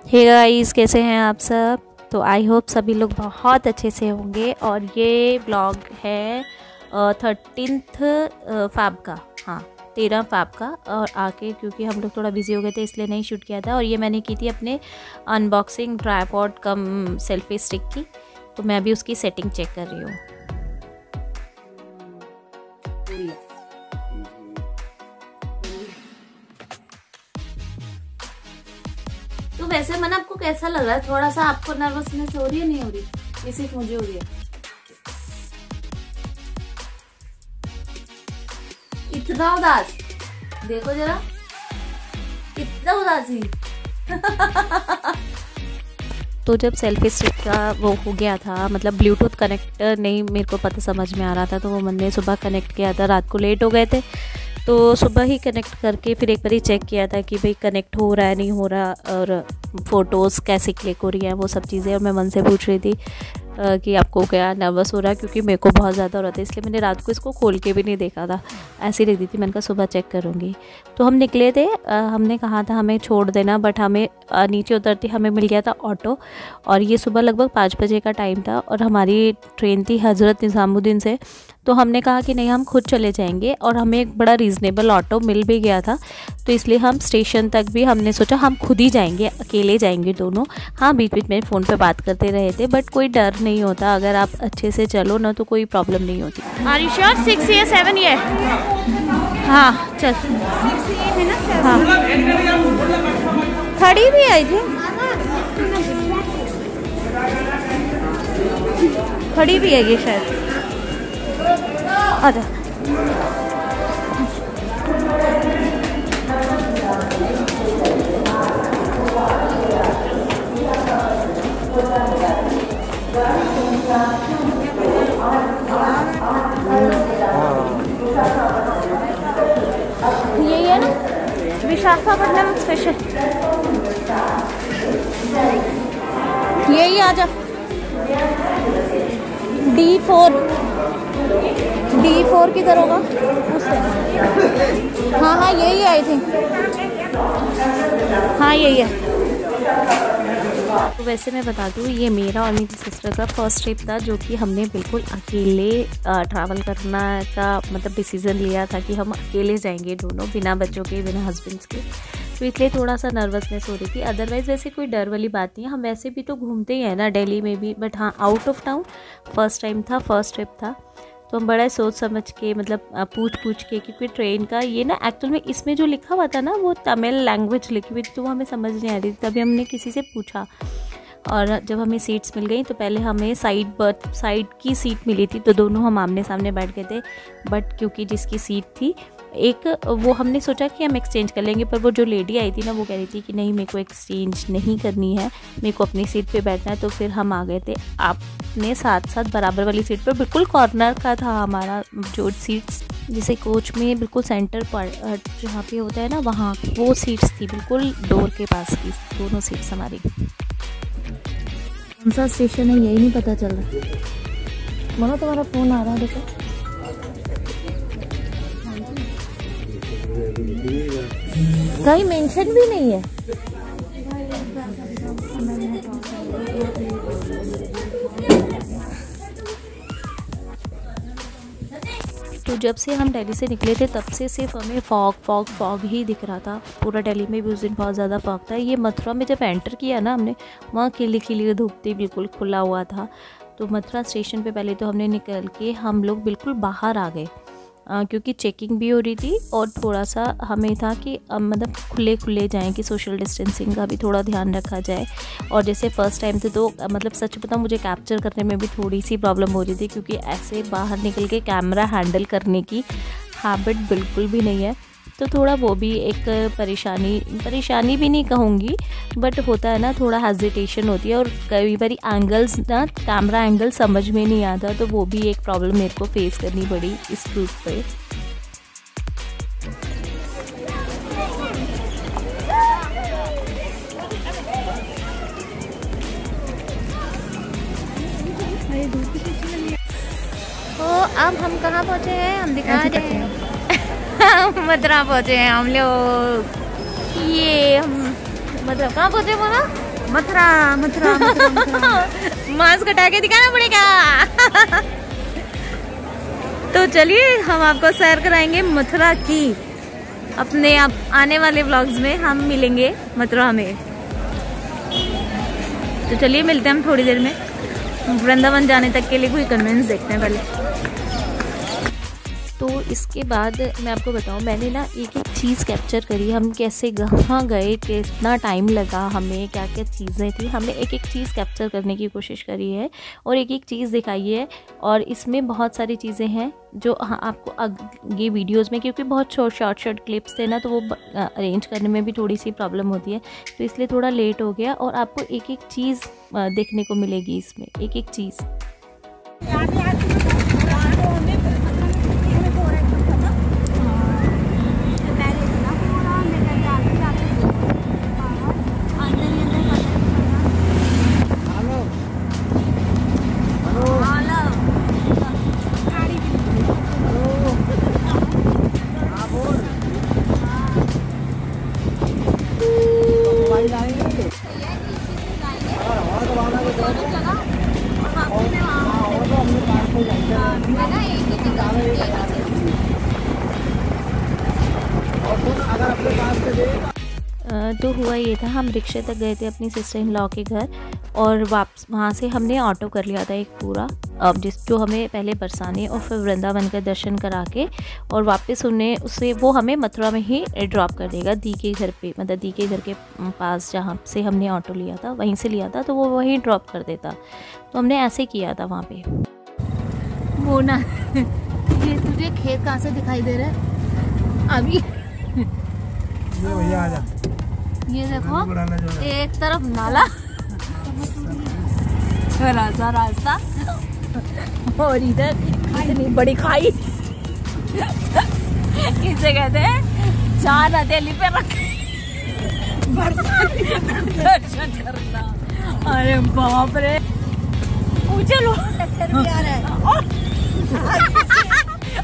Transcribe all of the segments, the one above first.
Hey guys, कैसे हैं आप सब। तो आई होप सभी लोग बहुत अच्छे से होंगे। और ये ब्लॉग है 13 फ़रवरी का, हाँ 13 फ़रवरी का। और आके क्योंकि हम लोग थोड़ा बिजी हो गए थे इसलिए नहीं शूट किया था। और ये मैंने की थी अपने अनबॉक्सिंग ट्राइपॉड कम सेल्फी स्टिक की। तो मैं अभी उसकी सेटिंग चेक कर रही हूँ। तो वैसे मन आपको कैसा लग रहा है? थोड़ा सा आपको नर्वसनेस हो रही है, नहीं हो रही? ये सिर्फ मुझे हो रही है। इतना उदास देखो जरा, कितना उदास ही। तो जब सेल्फी स्टिक का वो हो गया था, मतलब ब्लूटूथ कनेक्टर नहीं मेरे को पता समझ में आ रहा था, तो वो मैंने सुबह कनेक्ट किया था। रात को लेट हो गए थे तो सुबह ही कनेक्ट करके फिर एक बार ही चेक किया था कि भाई कनेक्ट हो रहा है नहीं हो रहा, और फ़ोटोज़ कैसी क्लिक हो रही हैं वो सब चीज़ें। और मैं मन से पूछ रही थी कि आपको क्या नर्वस हो रहा है, क्योंकि मेरे को बहुत ज़्यादा हो रहा था, इसलिए मैंने रात को इसको खोल के भी नहीं देखा था, ऐसे ही रख दी थी। मैंने कहा सुबह चेक करूँगी। तो हम निकले थे, हमने कहा था हमें छोड़ देना, बट हमें नीचे उतरते हमें मिल गया था ऑटो। और ये सुबह लगभग 5 बजे का टाइम था और हमारी ट्रेन थी हज़रत निज़ामुद्दीन से। तो हमने कहा कि नहीं हम खुद चले जाएंगे, और हमें एक बड़ा रीज़नेबल ऑटो मिल भी गया था। तो इसलिए हम स्टेशन तक भी हमने सोचा हम खुद ही जाएंगे, अकेले जाएंगे दोनों। हाँ बीच बीच में फ़ोन पे बात करते रहे थे, बट कोई डर नहीं होता अगर आप अच्छे से चलो ना, तो कोई प्रॉब्लम नहीं होती। Are you sure 6 या 7 ये? हाँ चल, हाँ खड़ी भी आई थी, खड़ी भी है ये शायद। आजा यही है ना विशाखापट्टनम स्पेशल, यही आजा। D4 किधर होगा उससे? हाँ हाँ यही है आई थिंक, हाँ यही है। तो वैसे मैं बता दूँ, ये मेरा और मेरी सिस्टर का फर्स्ट ट्रिप था, जो कि हमने बिल्कुल अकेले ट्रैवल करना का मतलब डिसीज़न लिया था कि हम अकेले जाएंगे दोनों, बिना बच्चों के, बिना हस्बैंड्स के। तो इसलिए थोड़ा सा नर्वसनेस हो रही थी। अदरवाइज़ वैसे कोई डर वाली बात नहीं है, हम वैसे भी तो घूमते ही हैं ना दिल्ली में भी, बट हाँ out of town first time था, फर्स्ट ट्रिप था। तो हम बड़ा सोच समझ के, मतलब पूछ के, क्योंकि ट्रेन का ये ना एक्चुअल में इसमें जो लिखा हुआ था ना वो तमिल लैंग्वेज लिखी हुई थी, तो वो हमें समझ नहीं आ रही थी। तभी हमने किसी से पूछा, और जब हमें सीट्स मिल गई तो पहले हमें साइड की सीट मिली थी, तो दोनों हम आमने सामने बैठ गए थे। बट क्योंकि जिसकी सीट थी एक, वो हमने सोचा कि हम एक्सचेंज कर लेंगे, पर वो जो लेडी आई थी ना वो कह रही थी कि नहीं मेरे को एक्सचेंज नहीं करनी है, मेरे को अपनी सीट पे बैठना है। तो फिर हम आ गए थे आपने साथ साथ बराबर वाली सीट पर, बिल्कुल कॉर्नर का था हमारा जो सीट्स, जिसे कोच में बिल्कुल सेंटर पर जहाँ पे होता है ना वहाँ, वो सीट्स थी बिल्कुल डोर के पास की, दोनों सीट्स हमारी। कौन सा स्टेशन है यही नहीं पता चल रहा। मनो तुम्हारा फोन आ रहा है, देखो। कहीं मेंशन भी नहीं है। तो जब से हम दिल्ली से निकले थे तब से सिर्फ हमें फॉग ही दिख रहा था। पूरा दिल्ली में भी उस दिन बहुत ज़्यादा फॉग था। ये मथुरा में जब एंटर किया ना हमने, वहाँ खिली धूप थी, बिल्कुल खुला हुआ था। तो मथुरा स्टेशन पे पहले तो हमने निकल के हम लोग बिल्कुल बाहर आ गए, क्योंकि चेकिंग भी हो रही थी, और थोड़ा सा हमें था कि मतलब खुले जाएं, कि सोशल डिस्टेंसिंग का भी थोड़ा ध्यान रखा जाए। और जैसे फ़र्स्ट टाइम थे तो मतलब सच बताऊं मुझे कैप्चर करने में भी थोड़ी सी प्रॉब्लम हो रही थी, क्योंकि ऐसे बाहर निकल के कैमरा हैंडल करने की हैबिट बिल्कुल भी नहीं है। तो थोड़ा वो भी एक परेशानी भी नहीं कहूँगी, बट होता है ना, थोड़ा हेजिटेशन होती है। और कई बार एंगल्स ना, कैमरा एंगल समझ में नहीं आता, तो वो भी एक प्रॉब्लम मेरे को फेस करनी पड़ी इस रूट पे। तो अब हम कहाँ पहुँचे हैं, हम दिखा रहे हैं। मथुरा पहुँचे हैं हम लोग। ये हम मतलब कहाँ पहुँचे बोला? मथुरा मथुरा मथुरा मथुरा। मास्क हटा के दिखाना पड़ेगा। तो चलिए हम आपको सैर कराएंगे मथुरा की। अपने आप आने वाले व्लॉग्स में हम मिलेंगे मथुरा में। तो चलिए मिलते हैं हम थोड़ी देर में। वृंदावन जाने तक के लिए कोई कन्वेंस देखते हैं पहले। तो इसके बाद मैं आपको बताऊं, मैंने ना एक एक चीज़ कैप्चर करी। हम कैसे कहाँ गए, कितना टाइम लगा, हमें क्या क्या चीज़ें थी, हमने एक एक चीज़ कैप्चर करने की कोशिश करी है और एक एक चीज़ दिखाई है। और इसमें बहुत सारी चीज़ें हैं जो आपको ये वीडियोस में, क्योंकि बहुत शॉर्ट क्लिप्स थे ना, तो वो अरेंज करने में भी थोड़ी सी प्रॉब्लम होती है, तो इसलिए थोड़ा लेट हो गया। और आपको एक एक चीज़ देखने को मिलेगी इसमें, एक एक चीज़। तो हुआ ये था, हम रिक्शे तक गए थे अपनी सिस्टर इन लॉ के घर और वापस वहाँ से हमने ऑटो कर लिया था एक पूरा, जो हमें पहले बरसाने और फिर वृंदावन का दर्शन करा के और वापस वो हमें मथुरा में ही ड्रॉप कर देगा, दी के घर पे, मतलब दी के घर के पास जहाँ से हमने ऑटो लिया था वहीं से लिया था, तो वो वहीं ड्रॉप कर देता। तो हमने ऐसे किया था वहाँ पे। वो ना ये तुझे खेत कहाँ से दिखाई दे रहा है अभी? ये भैया आजा। ये देखो एक तरफ नाला, छोटा सा रास्ता और इधर इतनी बड़ी खाई। किसे कहते हैं, चार हथेली पे रख दर्शन करना। अरे बाप रे, चलो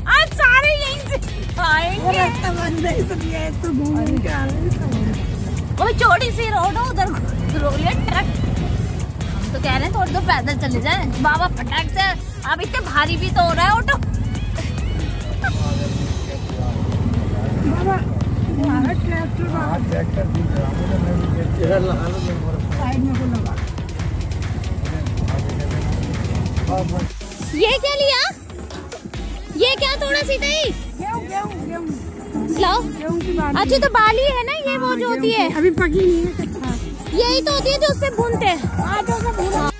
आज सारे यहीं से आएंगे। कोई छोटी सी रोड हो उधर ट्रक। हम तो कह रहे हैं थोड़ी तो पैदल चले जाएं। बाबा फटाक से, अब इतने भारी भी तो हो रहा है ऑटो। ये क्या लिया, ये क्या थोड़ा सीधा ही लाओ। अच्छा तो बाली है ना ये, वो जो होती है अभी पकी नहीं है, यही तो होती है जो उसपे भूनते हैं।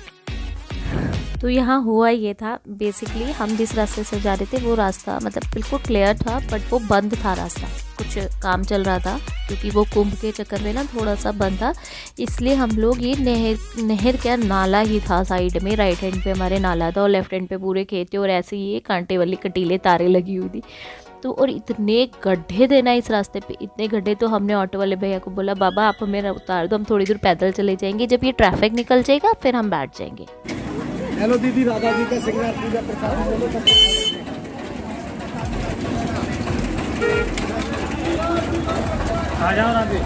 तो यहाँ हुआ ये था, बेसिकली हम जिस रास्ते से जा रहे थे वो रास्ता मतलब बिल्कुल क्लियर था, बट वो बंद था रास्ता, कुछ काम चल रहा था क्योंकि वो कुंभ के चक्कर में ना थोड़ा सा बंद था, इसलिए हम लोग ये नहर क्या नाला ही था साइड में, राइट हैंड पे हमारे नाला था और लेफ्ट हैंड पे पूरे खेत थे और ऐसे ये कांटे वाली कटीले तारे लगी हुई थी। तो और इतने गड्ढे थे ना इस रास्ते पे, इतने गड्ढे, तो हमने ऑटो वाले भैया को बोला बाबा आप हमें उतार दो, हम थोड़ी दूर पैदल चले जाएंगे, जब ये ट्रैफिक निकल जाएगा फिर हम बैठ जाएंगे। हेलो दीदी, राधा जी का श्रृंगार पूजा प्रसाद आ जाओ राधे।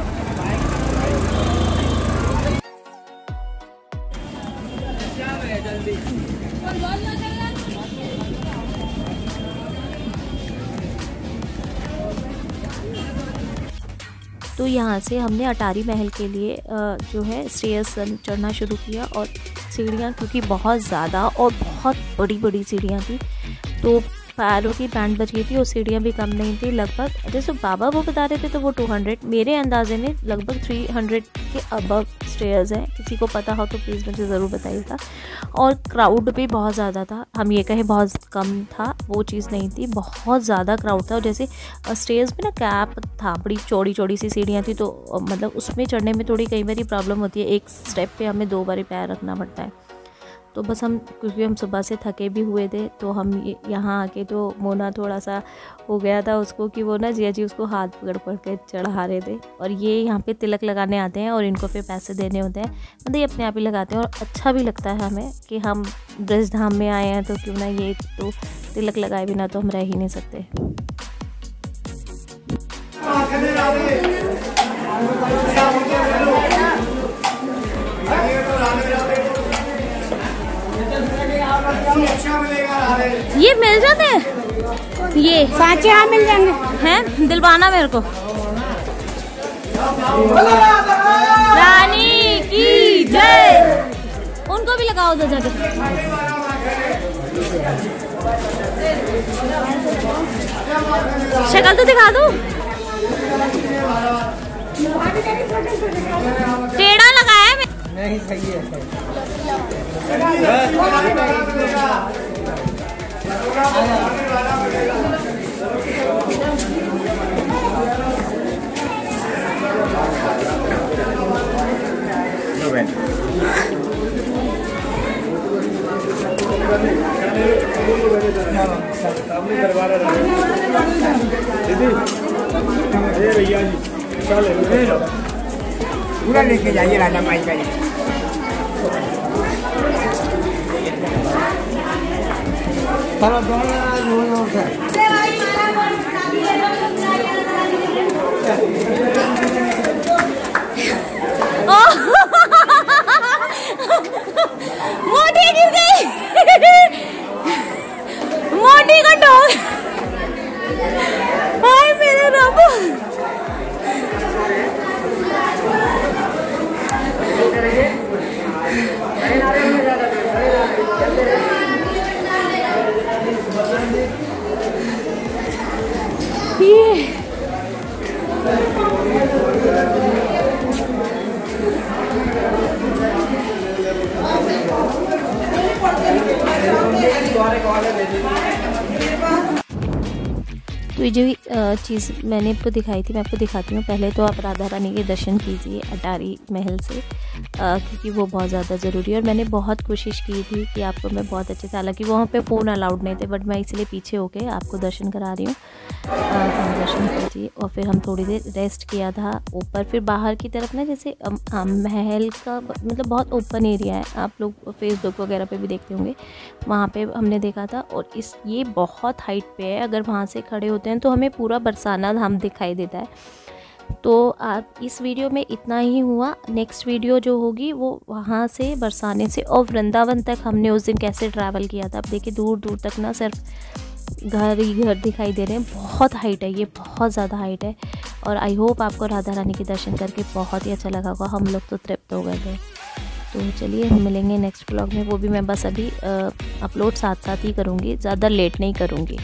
तो यहाँ से हमने अटारी महल के लिए जो है स्टेयर्स चढ़ना शुरू किया और सीढ़ियाँ क्योंकि बहुत ज़्यादा और बहुत बड़ी बड़ी सीढ़ियाँ थी, तो पैरों की बैंड बज गई थी और सीढ़ियाँ भी कम नहीं थी। लगभग जैसे बाबा वो बता रहे थे तो वो 200, मेरे अंदाजे में लगभग 300 के अबव स्टेयर्स हैं। किसी को पता हो तो प्लीज़ मुझे ज़रूर बताइएगा। और क्राउड भी बहुत ज़्यादा था, हम ये कहें बहुत कम था वो चीज़ नहीं थी, बहुत ज़्यादा क्राउड था। और जैसे स्टेयर्स में ना गैप था, बड़ी चौड़ी चौड़ी सी सीढ़ियाँ थी, तो मतलब उसमें चढ़ने में थोड़ी कई बार प्रॉब्लम होती है, एक स्टेप पे हमें 2 बार पैर रखना पड़ता है। तो बस हम क्योंकि हम सुबह से थके भी हुए थे, तो हम यहाँ आके तो मोना थोड़ा सा हो गया था उसको कि वो ना जिया जी उसको हाथ पकड़ के चढ़ा रहे थे। और ये यहाँ पे तिलक लगाने आते हैं और इनको फिर पैसे देने होते हैं, मतलब ये अपने आप ही लगाते हैं। और अच्छा भी लगता है हमें कि हम ब्रज धाम में आए हैं, तो क्यों ना ये तो तिलक लगाए बिना तो हम रह ही नहीं सकते। ये मिल जाते हैं, ये सांचे यहाँ मिल जाएंगे हैं। दिलवाना मेरे को। रानी की जय। उनको भी लगाओ उधर जाके। शक्ल तो दिखा दो। टेढ़ा लगाया है। नहीं सही है। भैया जी पूरा लेके जाइए राजा माई का। चलो दोनों मोटी गिर गई। मोटी का डॉग। हाय मेरे रब। तो ये जो चीज़ मैंने आपको दिखाई थी मैं आपको दिखाती हूँ। पहले तो आप राधा रानी के दर्शन कीजिए अटारी महल से, क्योंकि वो बहुत ज़्यादा ज़रूरी है। और मैंने बहुत कोशिश की थी कि आपको मैं बहुत अच्छे से, हालांकि वहाँ पे फ़ोन अलाउड नहीं थे, बट मैं इसलिए पीछे होके आपको दर्शन करा रही हूँ। हम दर्शन कीजिए। और फिर हम थोड़ी देर रेस्ट किया था ऊपर। फिर बाहर की तरफ ना, जैसे महल का मतलब बहुत ओपन एरिया है, आप लोग फेसबुक वगैरह पे भी देखते होंगे, वहाँ पे हमने देखा था। और ये बहुत हाइट पे है, अगर वहाँ से खड़े होते हैं तो हमें पूरा बरसाना धाम दिखाई देता है। तो आप इस वीडियो में इतना ही हुआ। नेक्स्ट वीडियो जो होगी वो वहाँ से बरसाने से और वृंदावन तक हमने उस दिन कैसे ट्रैवल किया था। अब देखिए दूर दूर तक ना सिर्फ घर ही घर दिखाई दे रहे हैं। बहुत हाइट है, ये बहुत ज़्यादा हाइट है। और आई होप आपको राधा रानी के दर्शन करके बहुत ही अच्छा लगा होगा। हम लोग तो तृप्त हो गए थे। तो चलिए हम मिलेंगे नेक्स्ट ब्लॉग में। वो भी मैं बस अभी अपलोड साथ साथ ही करूँगी, ज़्यादा लेट नहीं करूँगी।